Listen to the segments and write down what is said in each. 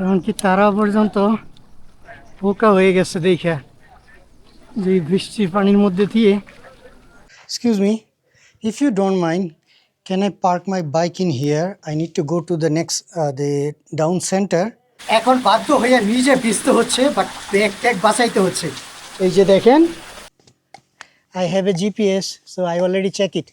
এমনকি তারা পর্যন্ত বোকা হয়ে গেছে দেখা যে বৃষ্টির পানির মধ্যে দিয়ে। Excuse me, if you don't mind, can I park my bike in here? I need to go to the next the down centre. এখন বাধ্য হয়ে নিজে ভিজতে হচ্ছে, বাট ব্যাগ ট্যাগ বাঁচাইতে হচ্ছে। এই যে দেখেন, I have a GPS, so I already check it.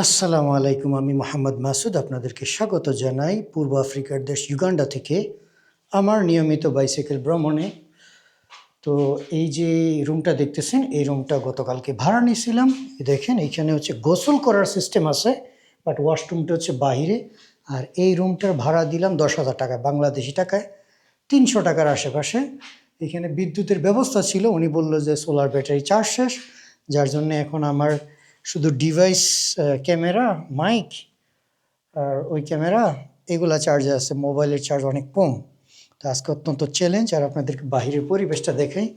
আসসালামু আলাইকুম, আমি মোহাম্মদ মাসুদ, আপনাদেরকে স্বাগত জানাই পূর্ব আফ্রিকার দেশ ইউগান্ডা থেকে আমার নিয়মিত বাইসাইকেল ভ্রমণে। তো এই যে রুমটা দেখতেছেন, এই রুমটা গতকালকে ভাড়া নিয়েছিলাম। দেখেন এইখানে হচ্ছে গোসল করার সিস্টেম আছে, বাট ওয়াশরুমটা হচ্ছে বাহিরে। আর এই রুমটার ভাড়া দিলাম 10,000 টাকা, বাংলাদেশি টাকায় 300 টাকার আশেপাশে। এখানে বিদ্যুতের ব্যবস্থা ছিল, উনি বললো যে সোলার ব্যাটারি চার্জ শেষ, যার জন্য এখন আমার শুধু ডিভাইস, ক্যামেরা, মাইক আর ওই ক্যামেরা এগুলা চার্জে আছে, মোবাইলের চার্জ অনেক কম। তো আজকে অত্যন্ত চ্যালেঞ্জ। আর আপনাদেরকে বাহিরের পরিবেশটা দেখাই।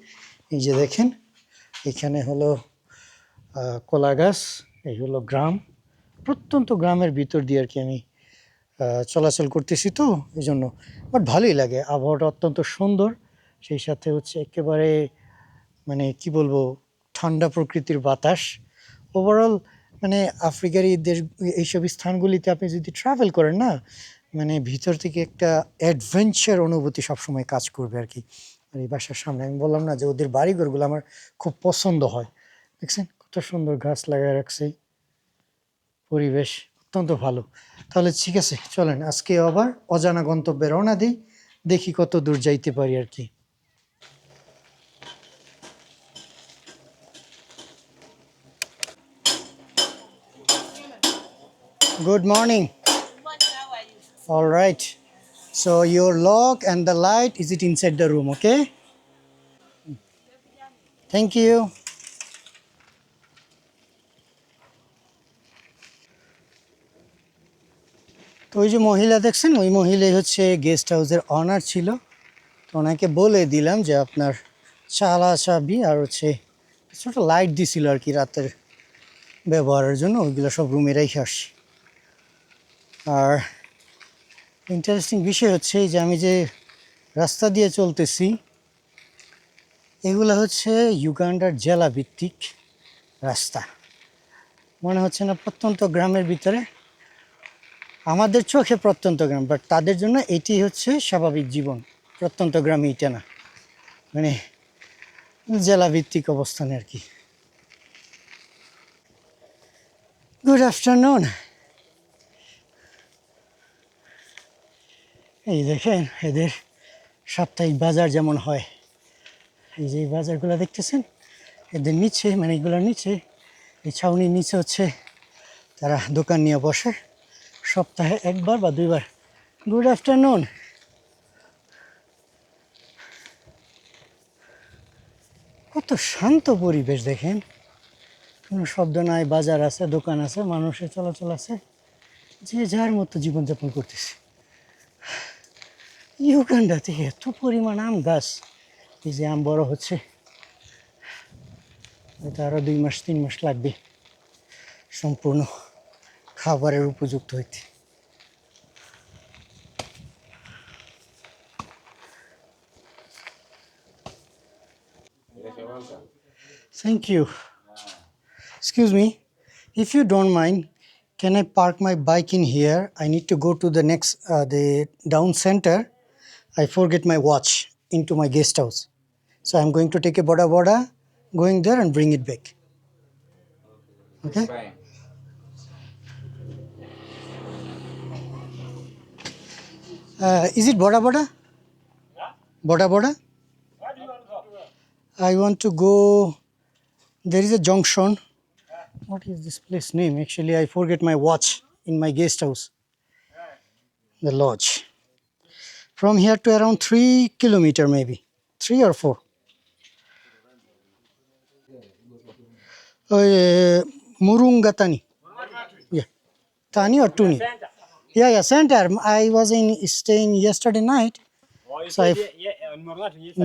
এই যে দেখেন, এখানে হলো কলা গাছ, এই হলো গ্রাম, প্রত্যন্ত গ্রামের ভিতর দিয়ে আর কি আমি চলাচল করতেছি। তো এই জন্য বাট ভালোই লাগে, আবহাওয়াটা অত্যন্ত সুন্দর। সেই সাথে হচ্ছে একেবারে মানে কি বলবো, ঠান্ডা প্রকৃতির বাতাস। ওভারঅল মানে আফ্রিকার এই দেশ, এইসব স্থানগুলিতে আপনি যদি ট্রাভেল করেন না, মানে ভিতর থেকে একটা অ্যাডভেঞ্চার অনুভূতি সবসময় কাজ করবে আর কি। আর এই বাসার সামনে আমি বললাম না যে ওদের বাড়িঘরগুলো আমার খুব পছন্দ হয়। দেখছেন কত সুন্দর গাছ লাগায় রাখছে, পরিবেশ অত্যন্ত ভালো। তাহলে ঠিক আছে, চলেন আজকে আবার অজানা গন্তব্যে রওনা দিই, দেখি কত দূর যাইতে পারি আর কি। Good morning. How are you? All right. So your lock and the light, is it inside the room? Okay. Thank you. তো ওই যে মহিলা দেখছেন, ওই মহিলাই হচ্ছে গেস্ট হাউসের অনার ছিল। তো ওনাকে বলে দিলাম যে আপনার চালা চাবি আর হচ্ছে ছোট লাইট দিছিল আর কি রাতের ব্যবহারের জন্য, ওইগুলো সব রুমে রেখে আসছি। আর ইন্টারেস্টিং বিষয় হচ্ছে যে আমি যে রাস্তা দিয়ে চলতেছি, এগুলো হচ্ছে ইউগান্ডার জেলা ভিত্তিক রাস্তা। মনে হচ্ছে না প্রত্যন্ত গ্রামের ভিতরে, আমাদের চোখে প্রত্যন্ত গ্রাম, বাট তাদের জন্য এটি হচ্ছে স্বাভাবিক জীবন। প্রত্যন্ত গ্রামে এটা না, মানে জেলা ভিত্তিক অবস্থানে আর কি। Good afternoon. এই দেখেন এদের সাপ্তাহিক বাজার যেমন হয়, এই যে এই বাজারগুলো দেখতেছেন, এদের নিচে মানে এগুলোর নিচে, এই ছাউনির নিচে হচ্ছে তারা দোকান নিয়ে বসে সপ্তাহে একবার বা দুইবার। Good afternoon. কত শান্ত পরিবেশ দেখেন, কোনো শব্দ নাই, বাজার আছে, দোকান আছে, মানুষের চলাচল আছে, যে যার মতো জীবনযাপন করতেছে। ইউগান্ডাতে এত পরিমাণ আম গাছ, এই যে আম বড় হচ্ছে, হয়তো আরও 2 মাস 3 মাস লাগবে সম্পূর্ণ খাবারের উপযুক্ত হইতে। Thank you. Excuse me, if you don't mind, can I park my bike in here? I need to go to the next the down center. I forget my watch into my guest house, so I'm going to take a boda boda, going there and bring it back. Okay. Fine. Is it boda boda? Boda boda. I want to go. There is a junction. What is this place name? Actually, I forget my watch in my guest house. The lodge. From here to around 3 kilometer, maybe 3 or 4. Murungatani. Yeah, Tani or Tuni. Yeah, center. I was in staying yesterday night. So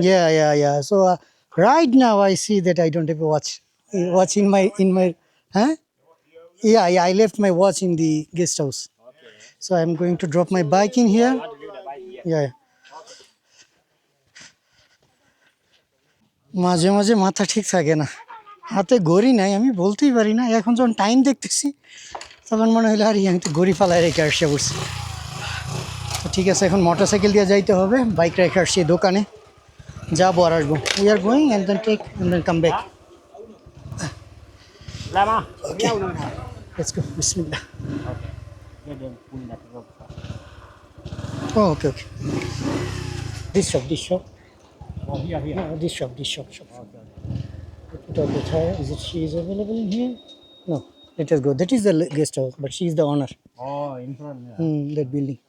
yeah. So right now I see that I don't have a watch. watch in my huh? Yeah, I left my watch in the guest house. So I'm going to drop my bike in here. Yeah. মাঝে মাঝে মাথা ঠিক থাকে না, হাতে ঘড়ি নাই, আমি বলতেই পারি না। এখন যখন টাইম দেখতেছি তখন মনে হলো আরে আমি তো ঘড়ি ফালায় রেখে আসতে পড়ছি। তো ঠিক আছে, এখন মোটরসাইকেল দিয়ে যাইতে হবে, বাইক রেখে আসছি দোকানে, যাবো আর আসবো। We are going and then take and then come back. Lama, Okay. dia udah. Let's go. Bismillah. Oke. Dia punya terus. Oh, okay. This shop. Oh iya. No, this shop. Put up with her. Is it she is available in here? No. Let us go. That is the guest house, but she is the owner. Oh, in front. That building.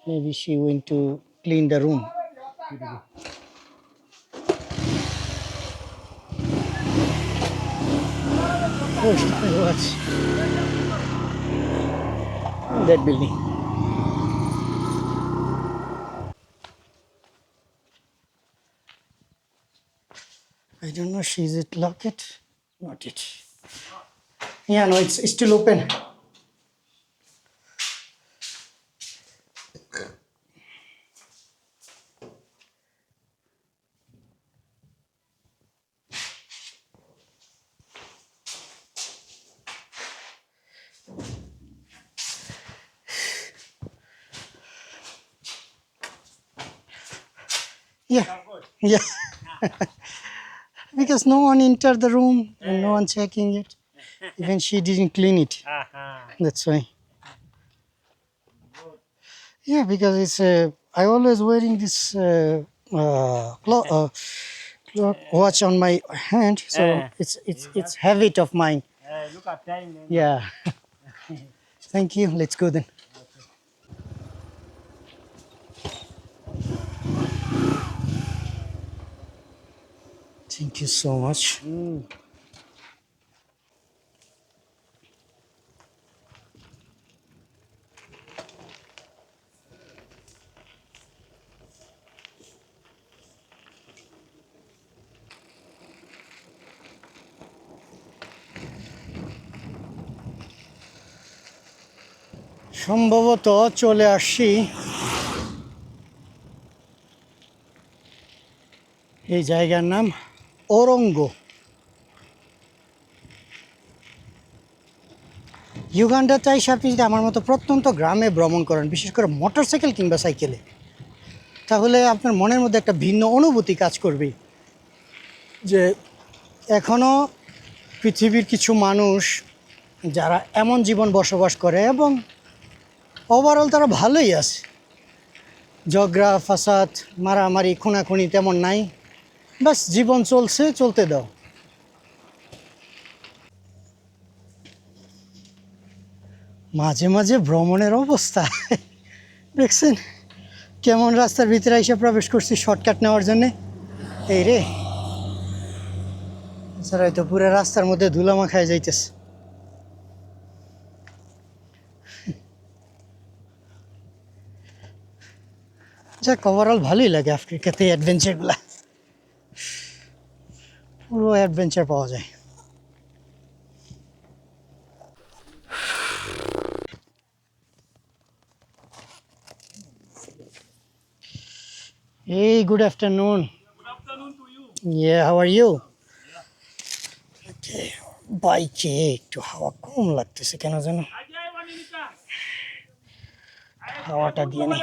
Maybe she went to clean the room. Oh, watch. That building. I don't know. Is it locked? Not it. Yeah, no, it's still open. Yeah. Because no one entered the room and no one checking it. Even she didn't clean it. That's why. Yeah, because it's I always wearing this watch on my hand, so it's habit of mine. Look at time. Yeah. Thank you. Let's go then. Thank you so much. সম্ভবত চলে আসছি এই জায়গার নাম ওরঙ্গ। ইউগান্ডাতে এসে আপনি যদি আমার মতো প্রত্যন্ত গ্রামে ভ্রমণ করেন, বিশেষ করে মোটরসাইকেল কিংবা সাইকেলে, তাহলে আপনার মনের মধ্যে একটা ভিন্ন অনুভূতি কাজ করবে যে এখনও পৃথিবীর কিছু মানুষ যারা এমন জীবন বসবাস করে এবং ওভারঅল তারা ভালোই আছে। ঝগড়া ফাসাদ মারামারি খুনাখুনি তেমন নাই, বাস জীবন চলতে দাও। মাঝে মাঝে ভ্রমণের অবস্থা দেখছেন কেমন, রাস্তার ভিতরে এসে প্রবেশ করছি শর্টকাট নেওয়ার জন্যে। এই রে স্যার, হয়তো পুরো রাস্তার মধ্যে ধুলা মাখায় যাইতেছে। যাক, ওভারঅল ভালোই লাগে আফ্রিকাতে অ্যাডভেঞ্চারগুলা, পুরো অ্যাডভেঞ্চার পাওয়া যায়। Hey, good afternoon. Good afternoon to you. Yeah, how are you? Okay, বাইকে একটু হাওয়া কম লাগতেছে কেন যেন, Ajay Wanilika. হাওয়াটা দিয়ে নি।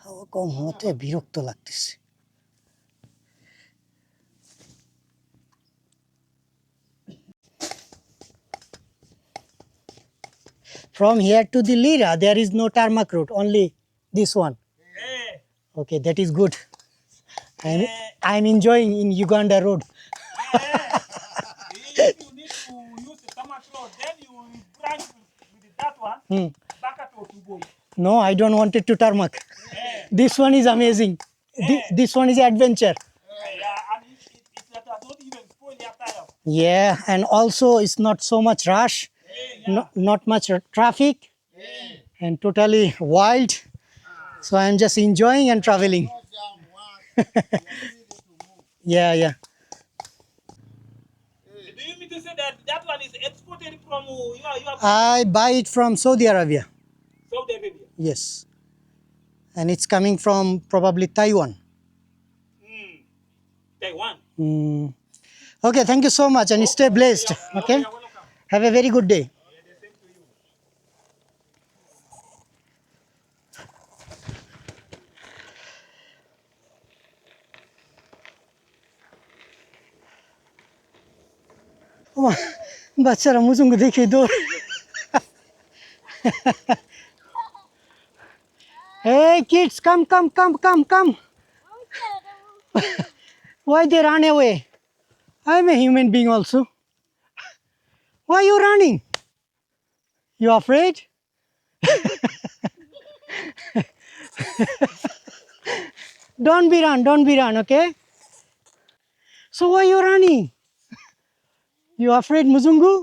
হাওয়া কম হওয়াতে বিরক্ত লাগতেছে। From here to the Lira, there is no tarmac road, only this one. Okay, that is good. I'm enjoying in Uganda road. If you need to use the Tamak road, then you will branch with that one. Back at Otubo. No, I don't want it to tarmac. This one is amazing. This one is adventure. Yeah, and it does not even spoil your tire. Yeah, and also it's not so much rush, not much traffic, and totally wild. So I am just enjoying and traveling. Yeah. Do you mean to say that that one is exported from your I buy it from Saudi Arabia. Saudi Arabia? Yes. And it's coming from probably Taiwan. Taiwan. Mm. Okay, thank you so much and stay blessed. Okay? You're welcome. Have a very good day. The same to you. বাচ্চারা মুজুঙ্গ দেখে দৌড়। Hey kids, come. Why they run away? I'm a human being also. Why you running? You afraid? Don't be run, okay? So why you running? You afraid, Muzungu?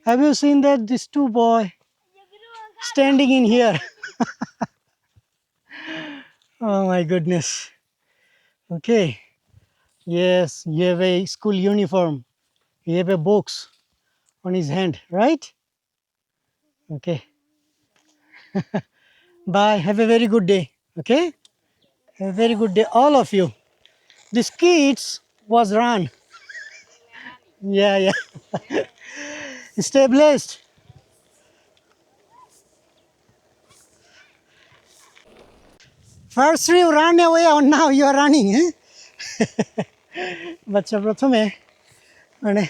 Have you seen that these two boy standing in here? Oh my goodness. Okay. Yes, you have a school uniform. You have a box on his hand, right? Okay. Bye. Have a very good day. Okay? Have a very good day, all of you. These kids was run. Yeah. Stay blessed. First you ran away and now you are running. বাচ্চা প্রথমে মানে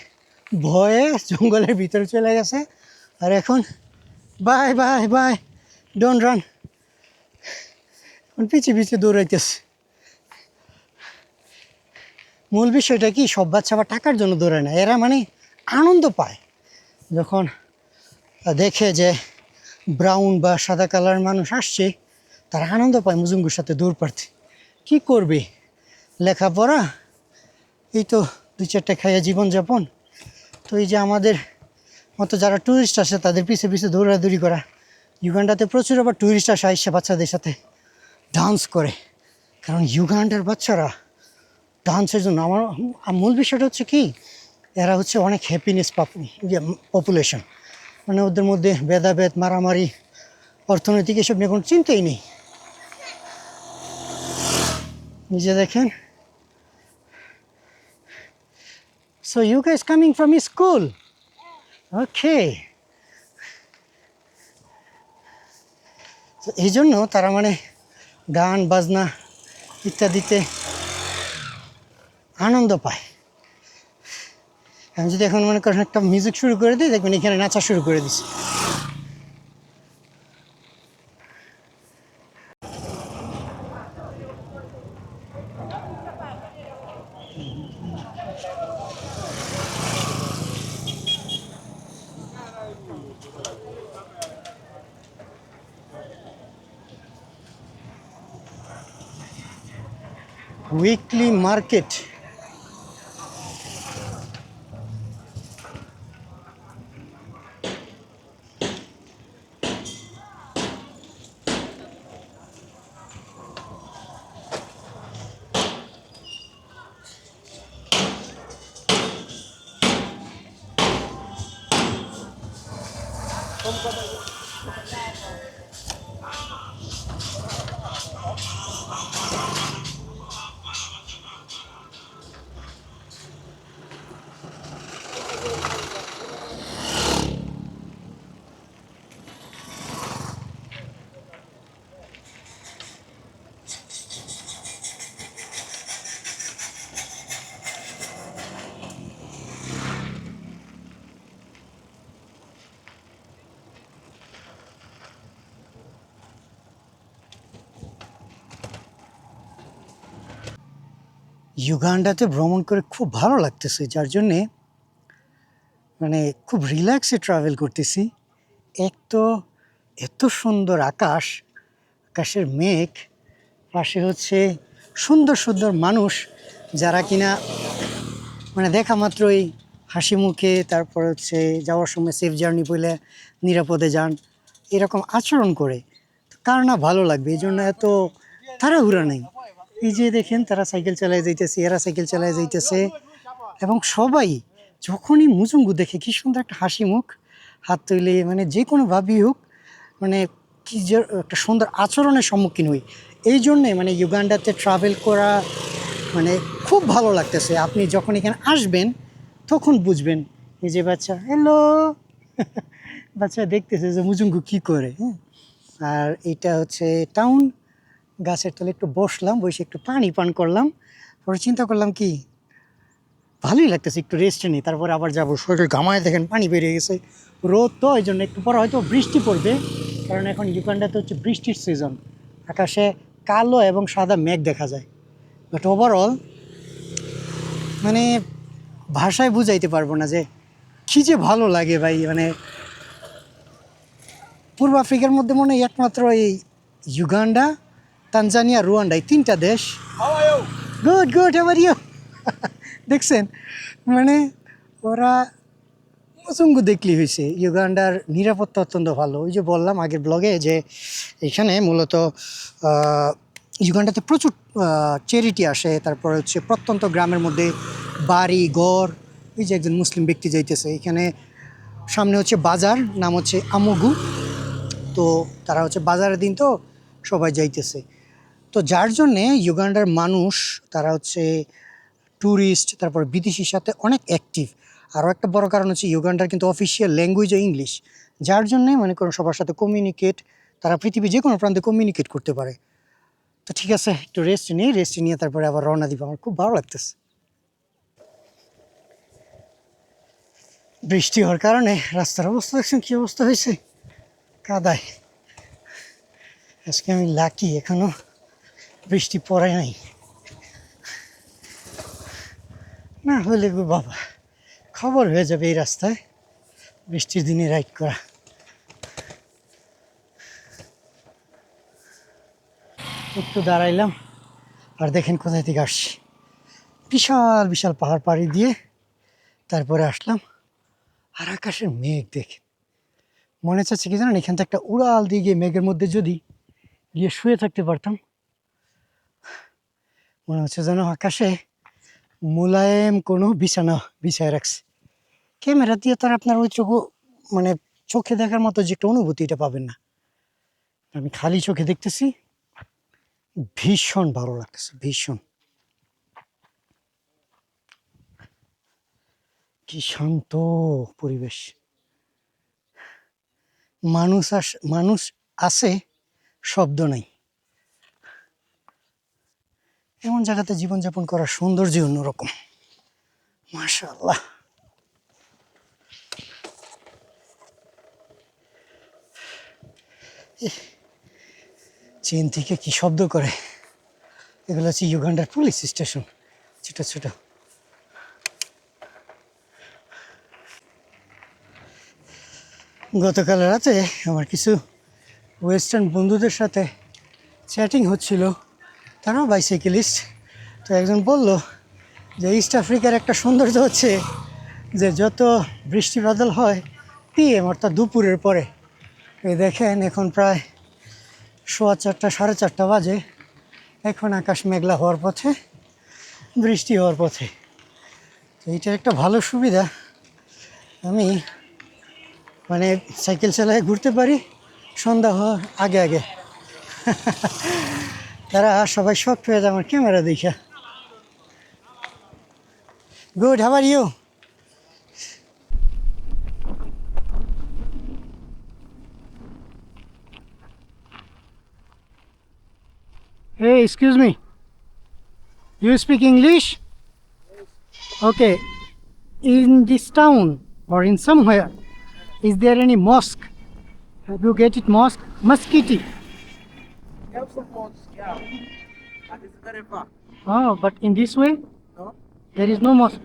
ভয়ে জঙ্গলের ভিতরে চলে গেছে আর এখন by don't run পিছিয়ে দৌড়াইতেছে। মূল বিষয়টা কি সব বাচ্চা আবার টাকার জন্য দৌড়ায় না, এরা মানে আনন্দ পায় যখন দেখে যে ব্রাউন বা সাদা কালার মানুষ আসছে, তারা আনন্দ পায় মুজুঙ্গুর সাথে দৌড় পারতে। কী করবে, লেখাপড়া এই তো 2-4টা খাইয়া জীবনযাপন। তো এই যে আমাদের মতো যারা ট্যুরিস্ট আসে তাদের পিছে দৌড়াদৌড়ি করা। ইউগান্ডাতে প্রচুর আবার ট্যুরিস্ট আসে আইসা বাচ্চাদের সাথে ডান্স করে, কারণ ইউগান্ডার বাচ্চারা ডান্সের জন্য আমার মূল বিষয়টা হচ্ছে কি, এরা হচ্ছে অনেক হ্যাপিনেস পপুলেশন, মানে ওদের মধ্যে ভেদাভেদ মারামারি অর্থনৈতিক এসব নিয়ে কোনো চিন্তাই নেই। নিজে দেখেন। So you guys coming from school? Okay. এই জন্য তারা মানে গান বাজনা ইত্যাদিতে আনন্দ পায়। আমি যদি এখন মনে করেন একটা মিউজিক শুরু করে দিই, দেখবেন এখানে নাচা শুরু করে দিচ্ছি। Weekly market. ইউগান্ডাতে ভ্রমণ করে খুব ভালো লাগতেছে, যার জন্যে মানে খুব রিল্যাক্সে ট্রাভেল করতেছি। এক তো এত সুন্দর আকাশ, আকাশের মেঘ, পাশে হচ্ছে সুন্দর মানুষ যারা কিনা মানে দেখা মাত্রই হাসি মুখে, তারপর হচ্ছে যাওয়ার সময় সেফ জার্নি বলে নিরাপদে যান, এরকম আচরণ করে। তো কার না ভালো লাগবে, এই জন্য এত তাড়াহুড়া নেই। এই যে দেখেন তারা সাইকেল চালায় যাইতেছে, এরা সাইকেল চালায় যাইতেছে, এবং সবাই যখনই মুজুঙ্গু দেখে কি সুন্দর একটা হাসি মুখ, হাত তুলে, মানে যে কোনোভাবেই হোক, মানে কি যে একটা সুন্দর আচরণের সম্মুখীন হই। এই জন্যে মানে ইউগান্ডাতে ট্রাভেল করা মানে খুব ভালো লাগতেছে। আপনি যখন এখানে আসবেন তখন বুঝবেন। এই যে বাচ্চা হ্যালো বাচ্চা দেখতেছে যে মুজুঙ্গু কি করে। হ্যাঁ, আর এটা হচ্ছে টাউন। গাছের তলে একটু বসলাম, বসে একটু পানি পান করলাম, পরে চিন্তা করলাম কি ভালোই লাগতেছে, একটু রেস্ট নিই, তারপরে আবার যাবো। শরীর ঘামায় দেখেন পানি বেরিয়ে গেছে, রোদ তো, এই জন্য একটু পরে হয়তো বৃষ্টি পড়বে, কারণ এখন ইউগান্ডাতে হচ্ছে বৃষ্টির সিজন। আকাশে কালো এবং সাদা মেঘ দেখা যায়। বাট ওভারঅল মানে ভাষায় বুঝাইতে পারবো না যে কী যে ভালো লাগে ভাই। মানে পূর্ব আফ্রিকার মধ্যে মনে হয় একমাত্র এই ইউগান্ডা, তানজানিয়া, রুয়ান্ডা, এই তিনটা দেশ। How are you? Good good, এবার ইউ দেখছেন, মানে ওরা মুসুঙ্গু দেখলি হয়েছে। ইউগান্ডার নিরাপত্তা অত্যন্ত ভালো। ওই যে বললাম আগের ব্লগে যে এখানে মূলত ইউগান্ডাতে প্রচুর চ্যারিটি আসে, তারপর হচ্ছে প্রত্যন্ত গ্রামের মধ্যে বাড়ি ঘর। এই যে একজন মুসলিম ব্যক্তি যাইতেছে, এখানে সামনে হচ্ছে বাজার, নাম হচ্ছে আমুগু। তো তারা হচ্ছে বাজারের দিন তো সবাই যাইতেছে। তো যার জন্যে ইউগান্ডার মানুষ তারা হচ্ছে ট্যুরিস্ট, তারপর বিদেশির সাথে অনেক অ্যাক্টিভ। আরও একটা বড় কারণ হচ্ছে ইউগান্ডার কিন্তু অফিসিয়াল ল্যাঙ্গুয়েজও ইংলিশ, যার জন্যে মনে করুন সবার সাথে কমিউনিকেট, তারা পৃথিবীর যে কোনো প্রান্তে কমিউনিকেট করতে পারে। তো ঠিক আছে, একটু রেস্ট নিই, রেস্ট নিয়ে তারপরে আবার রওনা দিব। আমার খুব ভালো লাগতেছে। বৃষ্টি হওয়ার কারণে রাস্তার অবস্থা দেখছেন কী অবস্থা হয়েছে, কাদায়। আজকে আমি লাকি, এখনো বৃষ্টি পড়ে নাই, না হলে গো বাবা খবর হয়ে যাবে এই রাস্তায় বৃষ্টির দিনে রাইড করা। একটু দাঁড়াইলাম, আর দেখেন কোথায় থেকে আসছি, বিশাল বিশাল পাহাড় পাড়ি দিয়ে তারপরে আসলাম। আর আকাশের মেঘ দেখে মনে চাচ্ছে কি জানেন, এখান থেকে একটা উড়াল দিয়ে গিয়ে মেঘের মধ্যে যদি গিয়ে শুয়ে থাকতে পারতাম। মনে হচ্ছে যেন আকাশে মোলায়েম কোনো বিছানা বিছায় রাখছে। ক্যামেরা দিয়ে তার আপনার ওই চোখ, মানে চোখে দেখার মতো যে একটা অনুভূতি, এটা পাবেন না। আমি খালি চোখে দেখতেছি, ভীষণ ভালো লাগতেছে, ভীষণ। কি শান্ত পরিবেশ, মানুষ আছে, শব্দ নাই। এমন জায়গাতে জীবনযাপন করার সৌন্দর্য অন্যরকম, মাশাআল্লাহ। চীন থেকে কি শব্দ করে, এগুলো হচ্ছে ইউগান্ডার পুলিশ স্টেশন, ছোট ছোট। গতকাল রাতে আমার কিছু ওয়েস্টার্ন বন্ধুদের সাথে চ্যাটিং হচ্ছিল, তারাও বাইসাইকেলিস্ট। তো একজন বলল যে ইস্ট আফ্রিকার একটা সৌন্দর্য হচ্ছে যে যত বৃষ্টি বাদল হয় পিএম অর্থাৎ দুপুরের পরে। এই দেখেন এখন প্রায় 4:15 4:30 বাজে, এখন আকাশ মেঘলা হওয়ার পথে, বৃষ্টি হওয়ার পথে। তো এইটার একটা ভালো সুবিধা, আমি মানে সাইকেল চালায় ঘুরতে পারি সন্ধ্যা হওয়ার আগে আগে। তারা সবাই শখ পেয়ে যায় আমার ক্যামেরা দেখা। Good, how are you? Hey, excuse me. You speak English? Okay. In this town or in somewhere, is there any mosque? Have you get it mosque? Mosquiti. Have some phones, yeah. And it's very far. Oh, but in this way, No? there is no mosque.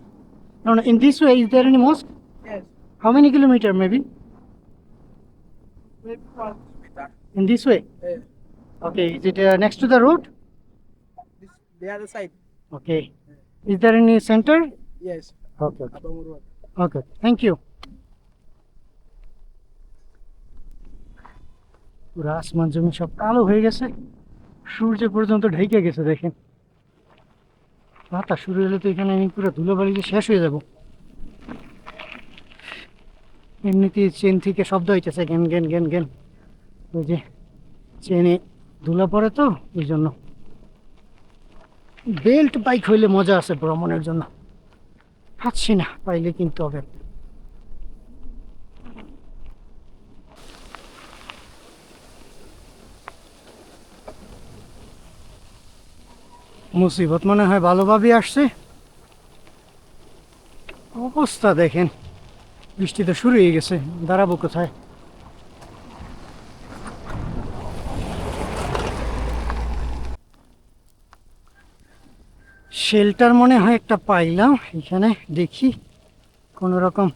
No, no. In this way, is there any mosque? Yes. How many kilometer maybe? Maybe 1 kilometer. In this way. Yeah. Okay. Is it next to the road? This, the other side. Okay. Is there any center? Yes. Okay. Okay. Abang Road. Okay, thank you. পুরো আসমান জমি সব কালো হয়ে গেছে, সূর্য পর্যন্ত ঢেকে গেছে দেখেন। বাতাস শুরু হলে তো এখানে আমি পুরো ধুলোবালিতে শেষ হয়ে যাব। এমনিতেই চেন থেকে শব্দ হইতেছে গেন গেন গেন গেন, ওই যে চেনে ধুলা পড়ে তো ওই জন্য। বেল্ট বাইক হইলে মজা আছে ভ্রমণের জন্য, পাচ্ছি না, পাইলে কিনতে হবে। মুসিবত মনে হয় ভালোভাবে আসছে। অবস্থা দেখেন, বৃষ্টি তো শুরু হয়ে গেছে, দাঁড়াবো কোথায়? শেল্টার মনে হয় একটা পাইলাম এখানে, দেখি কোনো রকম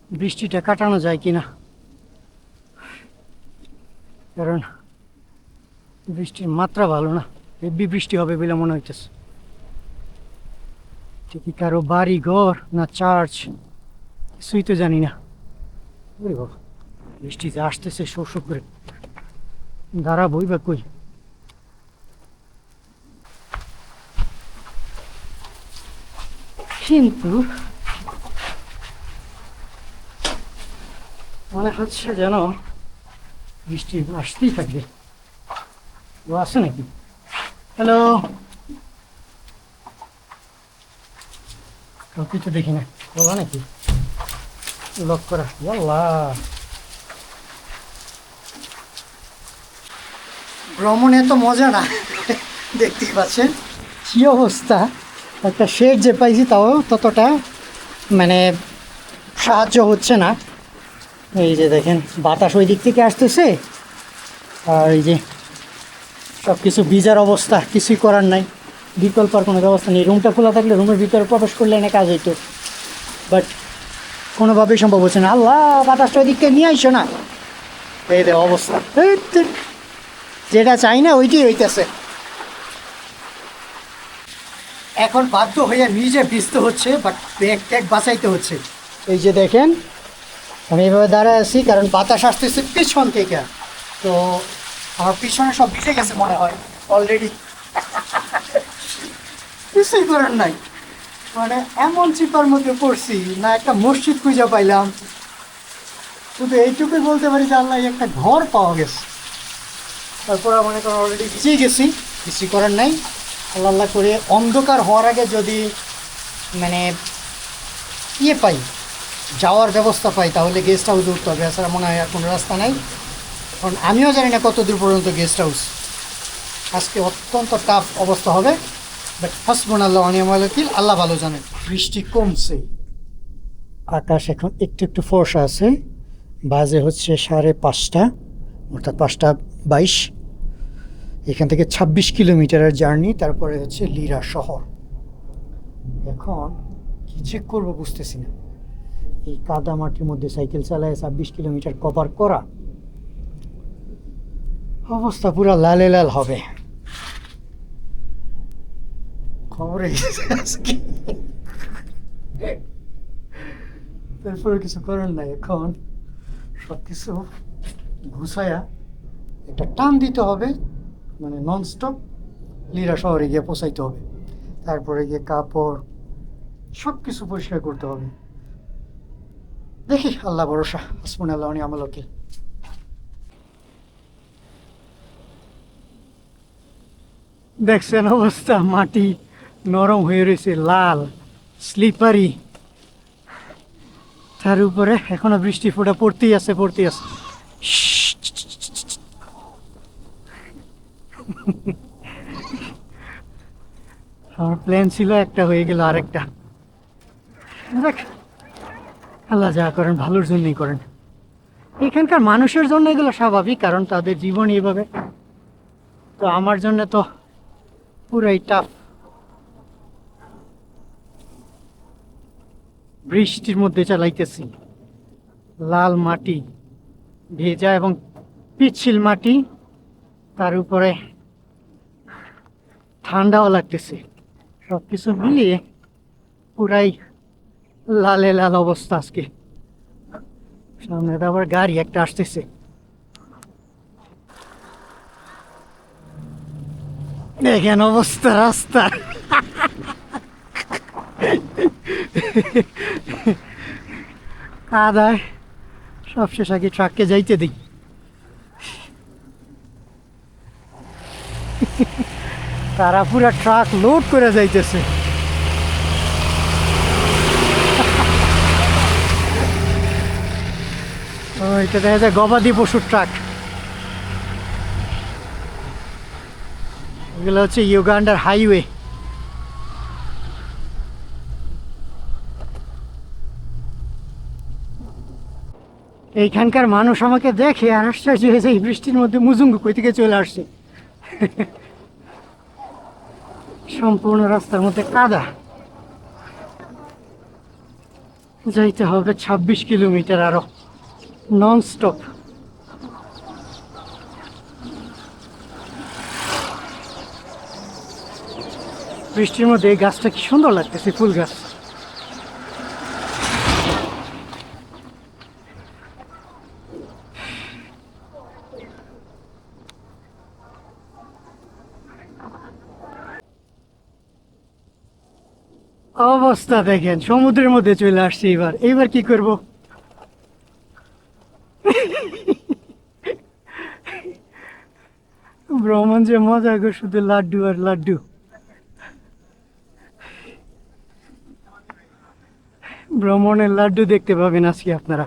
বৃষ্টিটা কাটানো যায় কিনা, কারণ বৃষ্টির মাত্রা ভালো না, হেভি বৃষ্টি হবে বলে মনে হইতেছে। ঠিকই কারো বাড়ি ঘর না চার্চ কিছুই তো জানি না। ওরে বাবা, বৃষ্টিতে আসতেছে শো শো করে, দাঁড়াবই বা কই? কিন্তু মনে হচ্ছে যেন বৃষ্টি আসতেই থাকবে। ও আছে নাকি? হ্যালো, কাউকে তো দেখি না, বলা নাকি? লক করা, আল্লাহ। ভ্রমণ এত মজা না, দেখতেই পাচ্ছেন কি অবস্থা। একটা শেড যে পাইছি তাও ততটা মানে সাহায্য হচ্ছে না। এই যে দেখেন বাতাস ওই দিক থেকে আসতেছে, আর এই যে সব কিছু ভিজার অবস্থা, কিছুই করার নাই, বিকল্প আর কোনো ব্যবস্থা নেই। রুমটা খোলা থাকলে রুমের ভিতরে প্রবেশ করলে এনে কাজ হইতো, বাট কোনোভাবেই সম্ভব হচ্ছে না। আল্লাহ, বাতাসটা ওই দিক থেকে নিয়ে আইসো না। এই দে অবস্থা, এই ধ্যাৎ, যেটা চাই না ওইটাই হইতেছে। এখন বাধ্য হয়ে নিজে ভিজতে হচ্ছে, বাট ব্যাগ ট্যাগ বাঁচাইতে হচ্ছে। এই যে দেখেন আমি এভাবে দাঁড়ায় আছি, কারণ বাতাস আসতেছে পিছন থেকে, তো আমার পিছনে সব ভিজে গেছে মনে হয় অলরেডি। কিছুই করার নাই, মানে এমন চিপার মধ্যে পড়ছি না, একটা মসজিদ খুঁজে পাইলাম। শুধু এইটুকুই বলতে পারি যে আল্লাহ একটা ঘর পাওয়া গেছে। তারপর মনে করেন অলরেডি ভিজেই গেছি, কিছুই করার নাই। আল্লাহ আল্লাহ করে অন্ধকার হওয়ার আগে যদি মানে ইয়ে পাই, যাওয়ার ব্যবস্থা পাই, তাহলে গেস্ট হাউসে উঠতে হবে, এছাড়া মনে হয় আর কোনো রাস্তা নাই। কারণ আমিও জানি না কত দূর পর্যন্ত গেস্ট হাউস। আজকে অত্যন্ত টাফ অবস্থা হবে, বাট হাসবুনাল্লাহ ওয়া নি'মাল ওয়াকিল, আল্লাহ ভালো জানেন। বৃষ্টি কমছে, আকাশ এখন একটু একটু ফর্সা আছে। বাজে হচ্ছে 5:30, অর্থাৎ 5:22। এখান থেকে 26 কিলোমিটারের জার্নি, তারপরে হচ্ছে লিরা শহর। এখন কী চেক করবো বুঝতেছি না, এই কাদা মাটির মধ্যে সাইকেল চালায় 26 কিলোমিটার কভার করা, অবস্থা পুরো লালে লাল হবে। খবরে তারপরে কিছু করার নাই, এখন সব কিছু ঘুষায়া একটা টান দিতে হবে, মানে ননস্টপ লিরা শহরে গিয়ে পৌঁছাইতে হবে। তারপরে গিয়ে কাপড় সব কিছু পরিষ্কার করতে হবে। দেখি, আল্লাহ ভরসা, হাসবুনাল্লাহ ওয়া নি'মাল ওয়াকিল। দেখছেন অবস্থা, মাটি নরম হয়ে রয়েছে, লাল স্লিপারি, তার উপরে এখনো বৃষ্টি ফোঁটা পড়তেই আছে পড়তেই আছে। আমার প্ল্যান ছিল একটা, হয়ে গেল আরেকটা। দেখ, আল্লাহ যা করেন ভালোর জন্যই করেন। এখানকার মানুষের জন্য এগুলো স্বাভাবিক, কারণ তাদের জীবন এইভাবে। তো আমার জন্য তো পুরাই টাফ। বৃষ্টির মধ্যে চালাইতেছি, লাল মাটি, ভেজা এবং পিচ্ছিল মাটি, তার উপরে ঠান্ডাও লাগতেছে, সব কিছু মিলিয়ে পুরাই লালে লাল অবস্থা আজকে। সামনে তো আবার গাড়ি একটা আসতেছে। দেখেন অবস্থা রাস্তা। কাদায় সবশেষ আগে ট্রাককে যাইতে দিই। তারা পুরা ট্রাক লোড করে যাইতেছে। এটা দেখা যায় গবাদি পশুর ট্রাক। এগুলো হচ্ছে ইউগান্ডার হাইওয়ে। এইখানকার মানুষ আমাকে দেখে আর আশ্চর্য হয়েছে, এই বৃষ্টির মধ্যে মুজুঙ্গু কই থেকে চলে আসছে। সম্পূর্ণ রাস্তার মধ্যে কাদা। যাইতে হবে 26 কিলোমিটার আরো নন স্টপ। বৃষ্টির মধ্যে এই গাছটা কি সুন্দর লাগতেছে, ফুল গাছ। অবস্থা দেখেন, সমুদ্রের মধ্যে চলে আসছে। এইবার কি করব? ভ্রমণ যে মজা গো, শুধু লাড্ডু আর লাড্ডু। ভ্রমণের লাড্ডু দেখতে পাবেন আজকে আপনারা।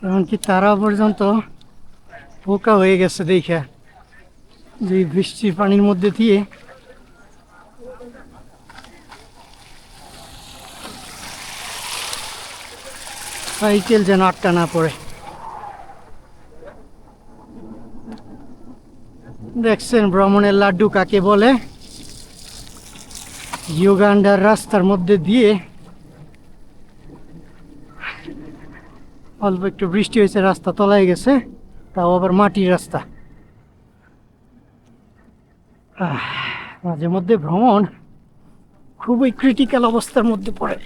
এমনকি তারা পর্যন্ত পোকা হয়ে গেছে দেখে, যে বৃষ্টির পানির মধ্যে দিয়ে সাইকেল যেন আটকা না পড়ে। দেখছেন ভ্রমণের লাড্ডু কাকে বলে? ইউগান্ডার রাস্তার মধ্যে দিয়ে অল্প একটু বৃষ্টি হয়েছে, রাস্তা তলায় গেছে, তাও আবার মাটির রাস্তা। মাঝে মধ্যে ভ্রমণ খুবই ক্রিটিক্যাল অবস্থার মধ্যে পড়ে।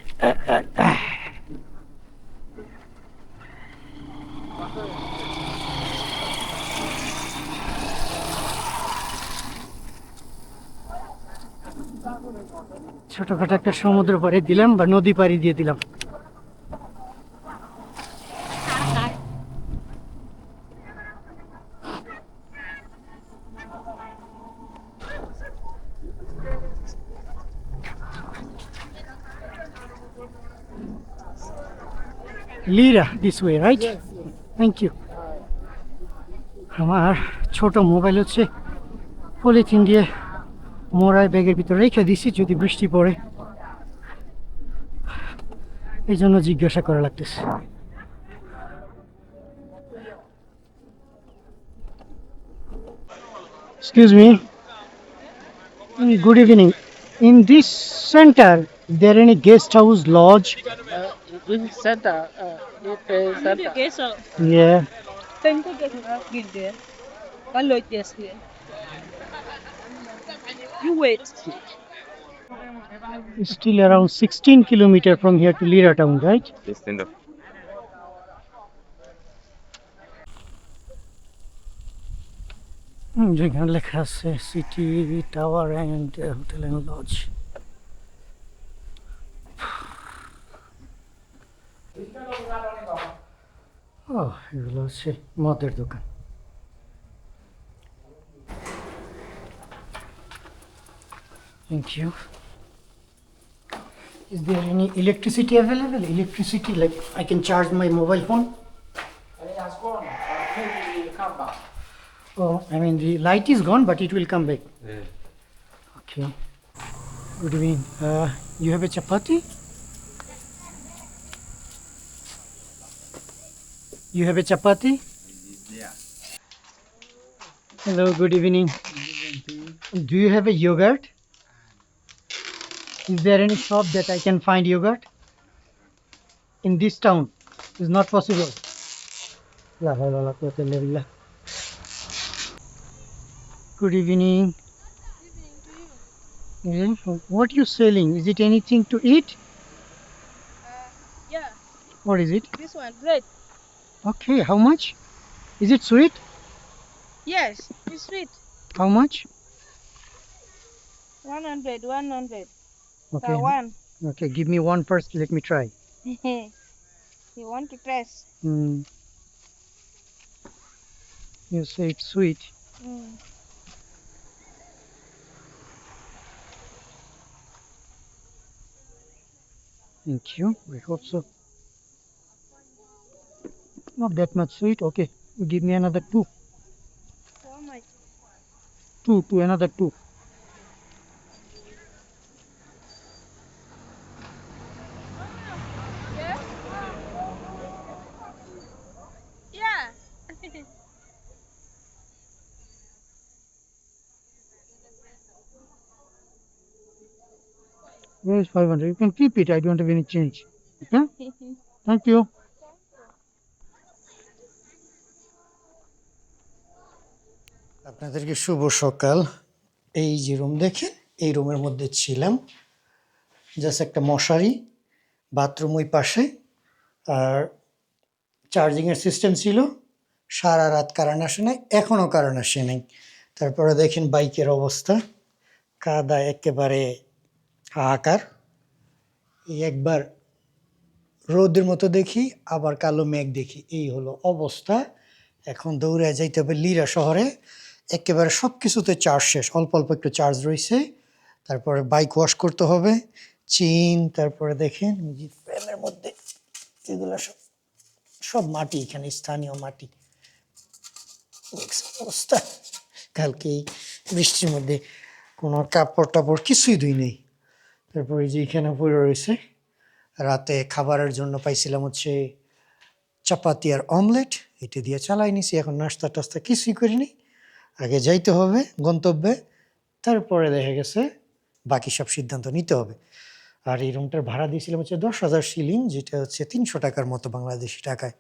ছোটখাটো একটা সমুদ্র পাড়ি দিলাম বা নদী পাড়ি দিয়ে দিলাম। Lira, this way, right? Yes. Thank you. আমার ছোট মোবাইল হচ্ছে পলিথিন দিয়ে মোড়ায় ব্যাগের ভিতরে রেখে দিছি, যদি বৃষ্টি পড়ে, এই জন্য জিজ্ঞাসা করা লাগতেছে। Excuse me. Good evening. In this center, is there any guest house, lodge? This center, this center. Guess so. Yeah. Thank you, get there. Hello, yes, here. You wait. It's still around 16 kilometers from here to Lira town, right? Yes, stand up. যেখানে লেখা আছে city tower and hotel and lodge. ও, এগুলো হচ্ছে মদের দোকান। Thank you. Is there any electricity available? Electricity, like I can charge my mobile phone? It has gone. Maybe it will come back. Oh, I mean the light is gone, but it will come back. Okay. Good evening. You have a chapati? You have a chapati? Yeah. Hello, good evening. Do you have a yogurt? Is there any shop that I can find yogurt? In this town? It's not possible. Good evening. What you selling? Is it anything to eat? Yeah, What is it? this one, bread. Okay, how much? Is it sweet? Yes, it's sweet. How much? 100, 100. Okay. One. Okay, give me one first. Let me try. You want to test? Mm. You say it's sweet. Mm. Thank you. I hope so. Not that much sweet. Okay, you give me another two. How much? Two, another two. Yeah? Yeah. Where is 500? You can keep it. I don't have any change. Okay? Thank you. আপনাদেরকে শুভ সকাল। এই যে room দেখেন, এই রুমের মধ্যে ছিলাম। Just একটা মশারি, বাথরুম ওই পাশে, আর চার্জিংয়ের সিস্টেম ছিল। সারা রাত কারেন্ট আসে নাই, এখনও কারেন্ট আসে নাই। তারপরে দেখেন বাইকের অবস্থা, কাদা একেবারে হাহাকার। এই একবার রোদের মতো দেখি, আবার কালো মেঘ দেখি, এই হলো অবস্থা। এখন দৌড়ে যাইতে হবে লিরা শহরে। একেবারে সব কিছুতে চার্জ শেষ, অল্প অল্প একটু চার্জ রয়েছে। তারপরে বাইক ওয়াশ করতে হবে, চিন। তারপরে দেখেন ফ্রেমের মধ্যে এগুলো সব সব মাটি, এখানে স্থানীয় মাটি। অবস্থা, কালকে এই বৃষ্টির মধ্যে কোনো কাপড় টাপড় কিছুই ধুই নেই। তারপরে যে এখানে পড়ে রয়েছে, রাতে খাবারের জন্য পাইছিলাম হচ্ছে চাপাতি আর অমলেট, এটা দিয়ে চালাই নিছি। এখন নাস্তা টাস্তা কিছুই করিনি, আগে যাইতে হবে গন্তব্যে, তারপরে দেখা গেছে বাকি সব সিদ্ধান্ত নিতে হবে। আর এই রুমটার ভাড়া দিয়েছিলাম হচ্ছে 10,000 শিলিং, যেটা হচ্ছে 300 টাকার মতো বাংলাদেশি টাকায়।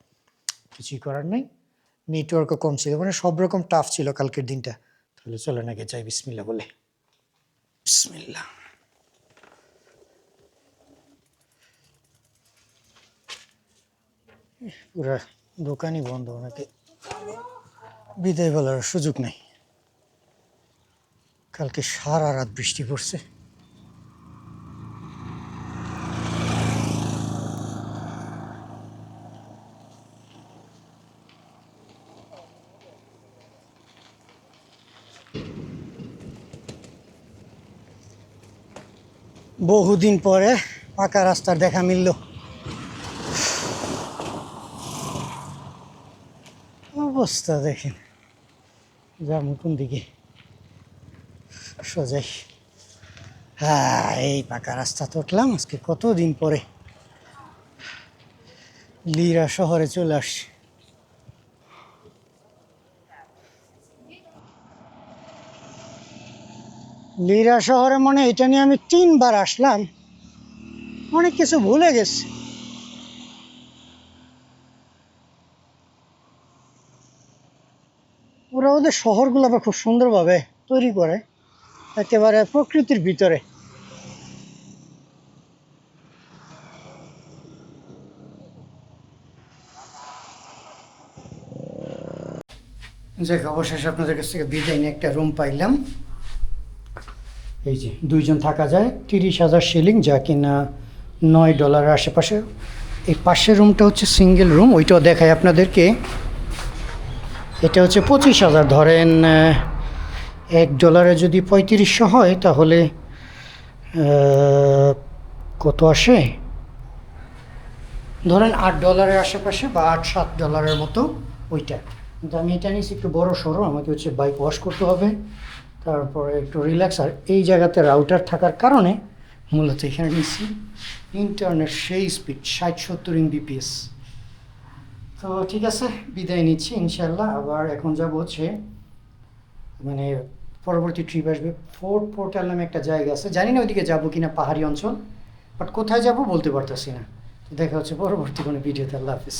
কিছুই করার নাই, নেটওয়ার্কও কম ছিল, মানে সব রকম টাফ ছিল কালকের দিনটা। তাহলে চলে নাকি যাই বিসমিল্লা বলে। বিসমিল্লা। পুরা দোকানই বন্ধ, ওনাকে বিদায় বলার সুযোগ নেই। কালকে সারা রাত বৃষ্টি পড়ছে। বহুদিন পরে পাকা রাস্তার দেখা মিলল। অবস্থা দেখেন, যাবো কোন দিকে, সোজাই। হ্যাঁ, এই পাকা রাস্তা তো উঠলাম আজকে কতদিন পরে। লিরা শহরে চলে আসছি। লিরা শহরে মনে এটা নিয়ে আমি 3বার আসলাম, অনেক কিছু ভুলে গেছি। ওরা ওদের শহরগুলো আবার খুব সুন্দরভাবে তৈরি করে, একেবারে প্রকৃতির ভিতরে। যাক, অবশেষে আপনাদের কাছ থেকে বিদায় নিয়ে একটা রুম পাইলাম। এই যে 2জন থাকা যায়, 30,000 শিলিং, যা কিনা $9 আশেপাশে। এই পাশের রুমটা হচ্ছে সিঙ্গেল রুম, ওইটাও দেখায় আপনাদেরকে। এটা হচ্ছে 25,000। ধরেন $1 যদি 3500 হয়, তাহলে কত আসে, ধরেন $8 আশেপাশে, বা $8-7 মতো ওইটা। কিন্তু আমি এটা নিয়েছি একটু বড় সড়ো, আমাকে হচ্ছে বাইক ওয়াশ করতে হবে, তারপরে একটু রিল্যাক্স। আর এই জায়গাতে রাউটার থাকার কারণে মূলত এখানে নিচ্ছি ইন্টারনেট সেই স্পিড 60-70 Mbps। তো ঠিক আছে, বিদায় নিচ্ছি ইনশাল্লাহ। আবার এখন যাব হচ্ছে, মানে পরবর্তী ট্রিপ আসবে ফোর্ট পোর্টাল নামে একটা জায়গা আছে, জানি না ওইদিকে যাবো কিনা, পাহাড়ি অঞ্চল, বাট কোথায় যাব বলতে পারতেছি না। তো দেখা হচ্ছে পরবর্তী কোনো ভিডিওতে। আল্লাহ হাফিজ।